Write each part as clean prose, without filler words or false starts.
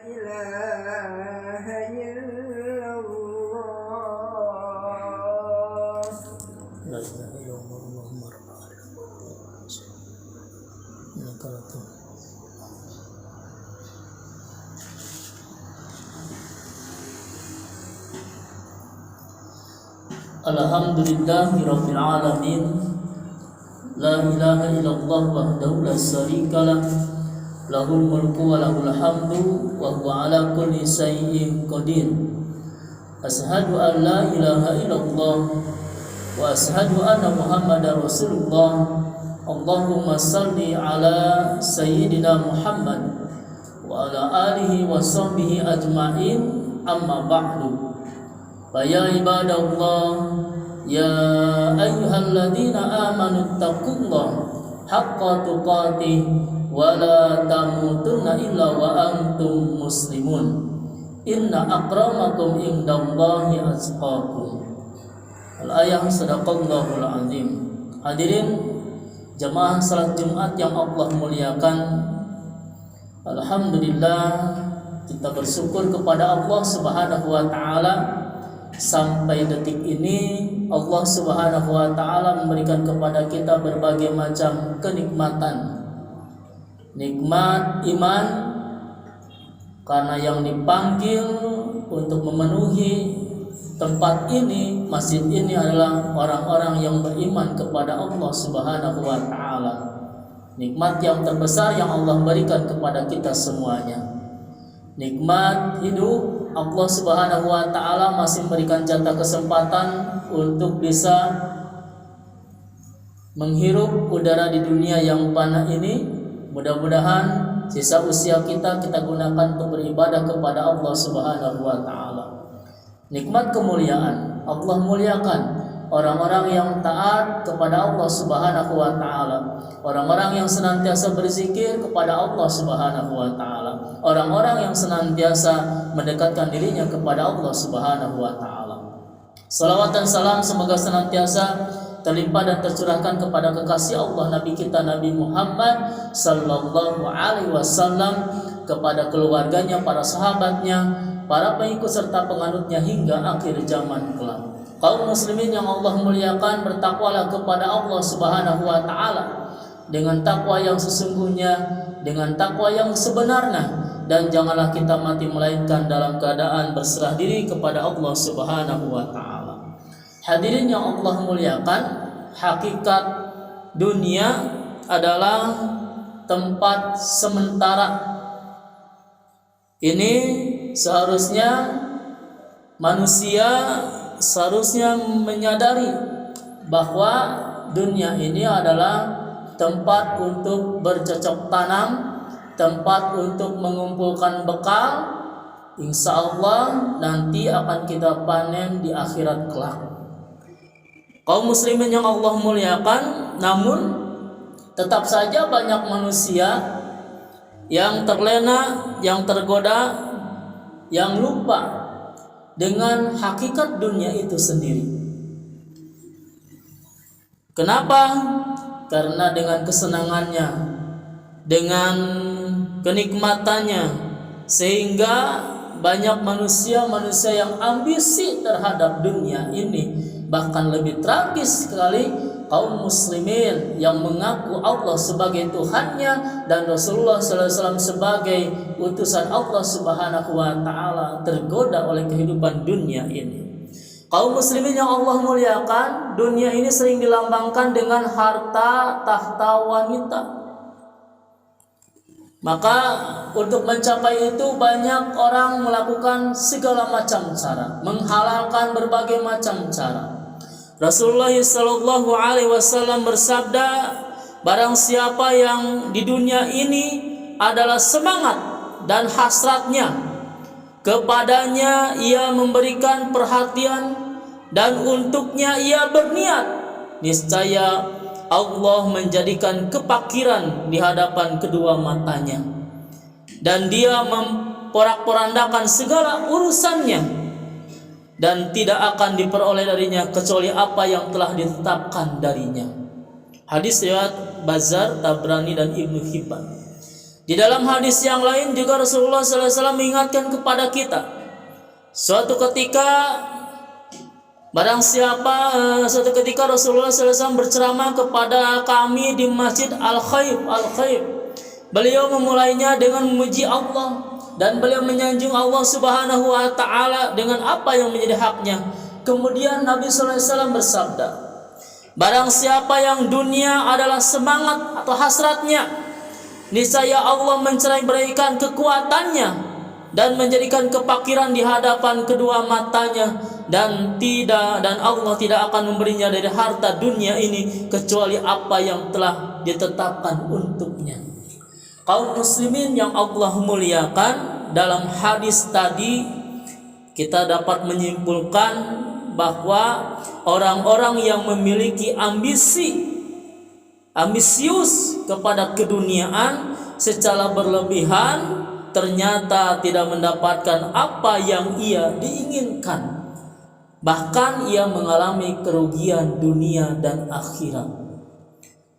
إله إلا الله لا إله إلا الله اللهم رب العالمين. Alhamdulillahi rabbil alamin. La ilaha illallah wahdahu la syarikalah. Lahul mulku wa lahul hamdu wa huwa ala kulli syai'in qadir. Asyhadu an la ilaha illallah wa asyhadu anna Muhammadar Rasulullah. Allahumma salli ala sayyidina Muhammad wa ala alihi wa sahbihi ajma'in. Amma ba'du. Ya ibadallah, ya ayyuhalladzina amanu taqullaha haqqa tuqatih wa la tamutunna illa wa antum muslimun. Inna akramakum indallahi atqakum. Al-ayah sadaqallahul azim. Hadirin jamaah salat Jumat yang Allah muliakan, alhamdulillah kita bersyukur kepada Allah Subhanahu wa taala. Sampai detik ini Allah Subhanahu wa taala memberikan kepada kita berbagai macam kenikmatan. Nikmat iman, karena yang dipanggil untuk memenuhi tempat ini, masjid ini adalah orang-orang yang beriman kepada Allah Subhanahu wa taala. Nikmat yang terbesar yang Allah berikan kepada kita semuanya. Nikmat hidup, Allah Subhanahu wa taala masih memberikan jatah kesempatan untuk bisa menghirup udara di dunia yang fana ini. Mudah-mudahan sisa usia kita gunakan untuk beribadah kepada Allah Subhanahu wa taala. Nikmat kemuliaan, Allah muliakan orang-orang yang taat kepada Allah Subhanahu wa taala, orang-orang yang senantiasa berzikir kepada Allah Subhanahu wa taala, orang-orang yang senantiasa mendekatkan dirinya kepada Allah Subhanahu wa taala. Salawat dan salam semoga senantiasa terlimpah dan tercurahkan kepada kekasih Allah Nabi kita Nabi Muhammad sallallahu alaihi wasallam, kepada keluarganya, para sahabatnya, para pengikut serta penganutnya hingga akhir zaman kelak. Kaum muslimin yang Allah muliakan, bertakwalah kepada Allah Subhanahu wa taala dengan takwa yang sesungguhnya, dengan takwa yang sebenarnya, dan janganlah kita mati melainkan dalam keadaan berserah diri kepada Allah Subhanahu wa taala. Hadirin yang Allah muliakan, hakikat dunia adalah tempat sementara. Ini seharusnya manusia seharusnya menyadari bahwa dunia ini adalah tempat untuk bercocok tanam, tempat untuk mengumpulkan bekal. Insya Allah nanti akan kita panen di akhirat kelak. Kaum muslimin yang Allah muliakan, namun tetap saja banyak manusia yang terlena, yang tergoda, yang lupa dengan hakikat dunia itu sendiri. Kenapa? Karena dengan kesenangannya, dengan kenikmatannya, sehingga banyak manusia yang ambisi terhadap dunia ini. Bahkan lebih tragis sekali, kaum muslimin yang mengaku Allah sebagai Tuhannya dan Rasulullah SAW sebagai utusan Allah Subhanahu wa taala tergoda oleh kehidupan dunia ini. Kaum muslimin yang Allah muliakan, dunia ini sering dilambangkan dengan harta, tahta, wanita. Maka untuk mencapai itu banyak orang melakukan segala macam cara, menghalalkan berbagai macam cara. Rasulullah sallallahu alaihi wasallam bersabda, barang siapa yang di dunia ini adalah semangat dan hasratnya kepadanya ia memberikan perhatian dan untuknya ia berniat, niscaya Allah menjadikan kepakiran di hadapan kedua matanya dan dia memporak-porandakan segala urusannya, dan tidak akan diperoleh darinya kecuali apa yang telah ditetapkan darinya. Hadis riwayat Bazzar, Tabrani dan Ibnu Hibban. Di dalam hadis yang lain juga Rasulullah SAW mengingatkan kepada kita, suatu ketika Rasulullah SAW berceramah kepada kami di Masjid Al-Khaib. Beliau memulainya dengan memuji Allah dan beliau menyanjung Allah Subhanahu wa taala dengan apa yang menjadi haknya. Kemudian Nabi SAW bersabda, barang siapa yang dunia adalah semangat atau hasratnya, niscaya Allah mencerai-beraikan kekuatannya dan menjadikan kefakiran di hadapan kedua matanya, dan Allah tidak akan memberinya dari harta dunia ini kecuali apa yang telah ditetapkan untuknya. Kaum muslimin yang Allah muliakan, dalam hadis tadi kita dapat menyimpulkan bahwa orang-orang yang memiliki ambisius kepada keduniaan secara berlebihan ternyata tidak mendapatkan apa yang ia diinginkan. Bahkan ia mengalami kerugian dunia dan akhirat.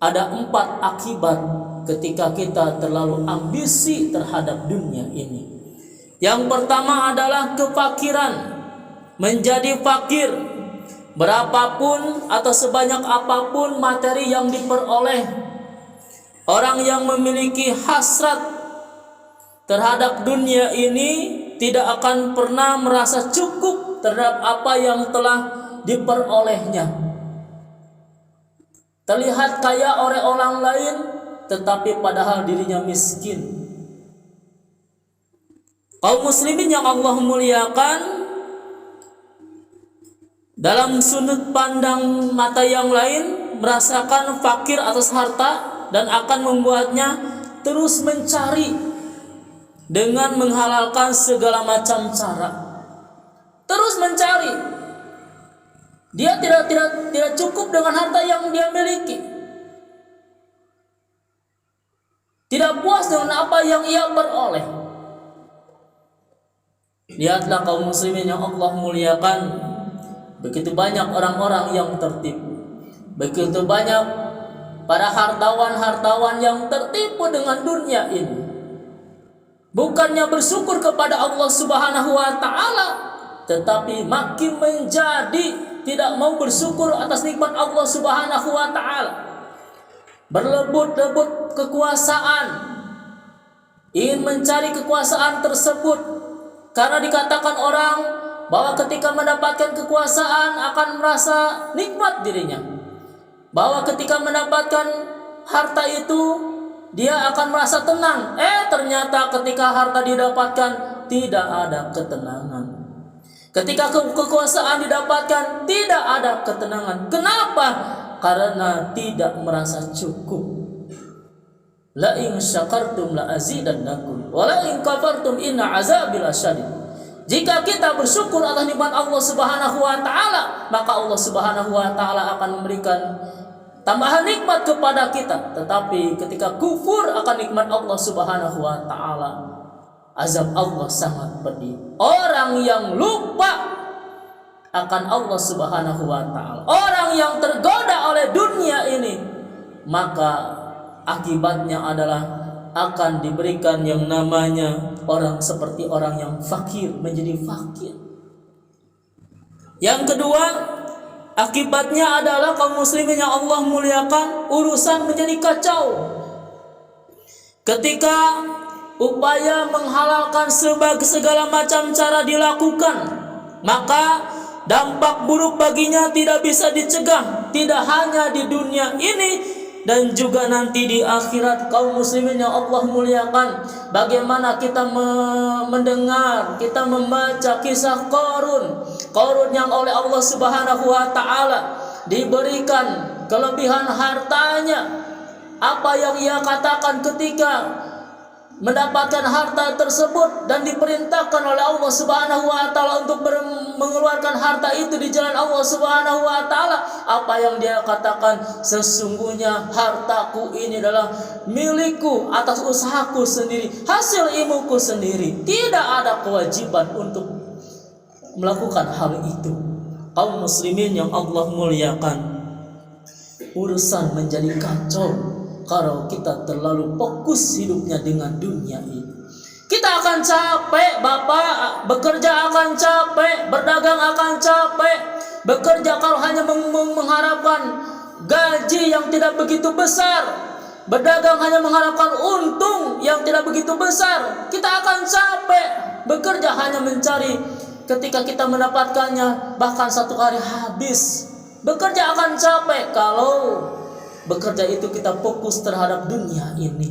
Ada 4 akibat ketika kita terlalu ambisi terhadap dunia ini. Yang pertama adalah kefakiran, menjadi fakir. Berapapun atau sebanyak apapun materi yang diperoleh, orang yang memiliki hasrat terhadap dunia ini tidak akan pernah merasa cukup terhadap apa yang telah diperolehnya. Terlihat kaya oleh orang lain, tetapi padahal dirinya miskin. Kaum muslimin yang Allah muliakan, dalam sudut pandang mata yang lain merasakan fakir atas harta dan akan membuatnya terus mencari dengan menghalalkan segala macam cara. Terus mencari. Dia tidak cukup dengan harta yang dia miliki. Tidak puas dengan apa yang ia peroleh. Lihatlah kaum muslimin yang Allah muliakan, begitu banyak orang-orang yang tertipu. Begitu banyak para hartawan yang tertipu dengan dunia ini. Bukannya bersyukur kepada Allah Subhanahu wa taala, tetapi makin menjadi tidak mau bersyukur atas nikmat Allah Subhanahu wa taala. Berebut-rebut kekuasaan, ingin mencari kekuasaan tersebut, karena dikatakan orang bahwa ketika mendapatkan kekuasaan akan merasa nikmat dirinya, bahwa ketika mendapatkan harta itu dia akan merasa tenang. Ternyata ketika harta didapatkan tidak ada ketenangan. Ketika kekuasaan didapatkan tidak ada ketenangan. Kenapa? Karena tidak merasa cukup. La in syakartum la azidannakum wa la in kafartum inna azabil asyadid. Jika kita bersyukur atas nikmat Allah Subhanahu wa taala, maka Allah Subhanahu wa taala akan memberikan tambahan nikmat kepada kita. Tetapi ketika kufur akan nikmat Allah Subhanahu wa taala, azab Allah sangat pedih. Orang yang lupa akan Allah Subhanahu wa taala, orang yang tergoda oleh dunia ini, maka akibatnya adalah akan diberikan yang namanya orang seperti orang yang fakir, menjadi fakir. Yang kedua, akibatnya adalah kaum muslimin yang Allah muliakan, urusan menjadi kacau. Ketika upaya menghalalkan segala macam cara dilakukan, maka dampak buruk baginya tidak bisa dicegah, tidak hanya di dunia ini dan juga nanti di akhirat. Kaum muslimin yang Allah muliakan, bagaimana kita mendengar, kita membaca kisah Qarun yang oleh Allah Subhanahu wa taala diberikan kelebihan hartanya. Apa yang ia katakan ketika mendapatkan harta tersebut dan diperintahkan oleh Allah Subhanahu wa taala untuk mengeluarkan harta itu di jalan Allah Subhanahu wa taala, apa yang dia katakan? Sesungguhnya hartaku ini adalah milikku atas usahaku sendiri, hasil ilmuku sendiri. Tidak ada kewajiban untuk melakukan hal itu. Kaum muslimin yang Allah muliakan, urusan menjadi kacau kalau kita terlalu fokus hidupnya dengan dunia ini. Kita akan capek, Bapak, bekerja akan capek, berdagang akan capek. Bekerja kalau hanya mengharapkan gaji yang tidak begitu besar, berdagang hanya mengharapkan untung yang tidak begitu besar, kita akan capek. Bekerja hanya mencari ketika kita mendapatkannya bahkan satu hari habis. Bekerja akan capek kalau bekerja itu kita fokus terhadap dunia ini.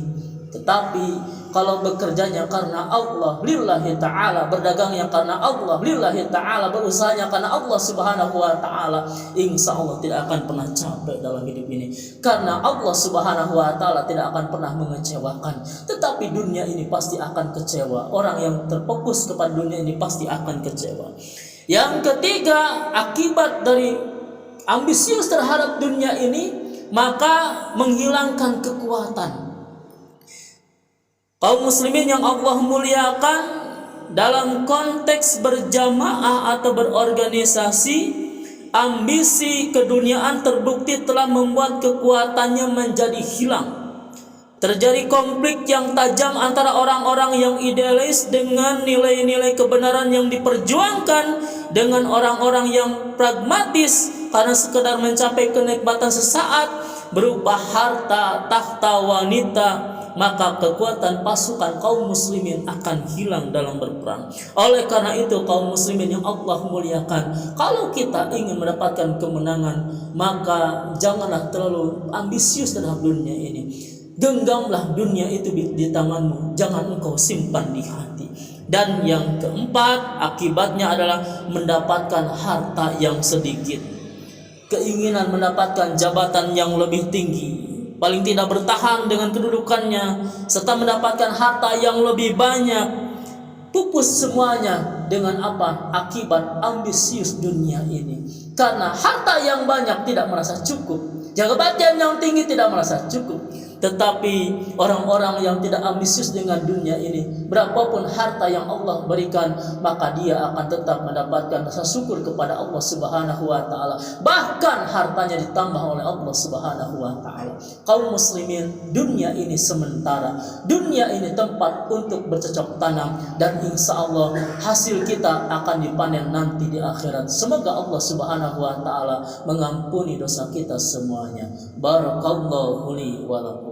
Tetapi kalau bekerjanya karena Allah lillahi ta'ala, berdagangnya karena Allah lillahi ta'ala, berusahanya karena Allah subhanahu wa ta'ala, insya Allah tidak akan pernah capek dalam hidup ini. Karena Allah subhanahu wa ta'ala tidak akan pernah mengecewakan. Tetapi dunia ini pasti akan kecewa. Orang yang terfokus kepada dunia ini pasti akan kecewa. Yang ketiga, akibat dari ambisius terhadap dunia ini, maka menghilangkan kekuatan. Kaum muslimin yang Allah muliakan, dalam konteks berjamaah atau berorganisasi, ambisi keduniaan terbukti telah membuat kekuatannya menjadi hilang. Terjadi konflik yang tajam antara orang-orang yang idealis dengan nilai-nilai kebenaran yang diperjuangkan dengan orang-orang yang pragmatis karena sekedar mencapai kenikmatan sesaat berupa harta, tahta, wanita. Maka kekuatan pasukan kaum muslimin akan hilang dalam berperang. Oleh karena itu kaum muslimin yang Allah muliakan, kalau kita ingin mendapatkan kemenangan, maka janganlah terlalu ambisius terhadap dunia ini. Genggamlah dunia itu di tanganmu, jangan engkau simpan di hati. Dan yang keempat, akibatnya adalah mendapatkan harta yang sedikit. Keinginan mendapatkan jabatan yang lebih tinggi, paling tidak bertahan dengan kedudukannya, serta mendapatkan harta yang lebih banyak, pupus semuanya dengan apa? Akibat ambisius dunia ini. Karena harta yang banyak tidak merasa cukup, jabatan yang tinggi tidak merasa cukup. Tetapi orang-orang yang tidak ambisius dengan dunia ini, berapapun harta yang Allah berikan, maka dia akan tetap mendapatkan rasa syukur kepada Allah Subhanahu wa taala. Bahkan hartanya ditambah oleh Allah Subhanahu wa taala. Kaum muslimin, dunia ini sementara. Dunia ini tempat untuk bercocok tanam, dan insya Allah hasil kita akan dipanen nanti di akhirat. Semoga Allah Subhanahu wa taala mengampuni dosa kita semuanya. Barakallahu li wa lakum.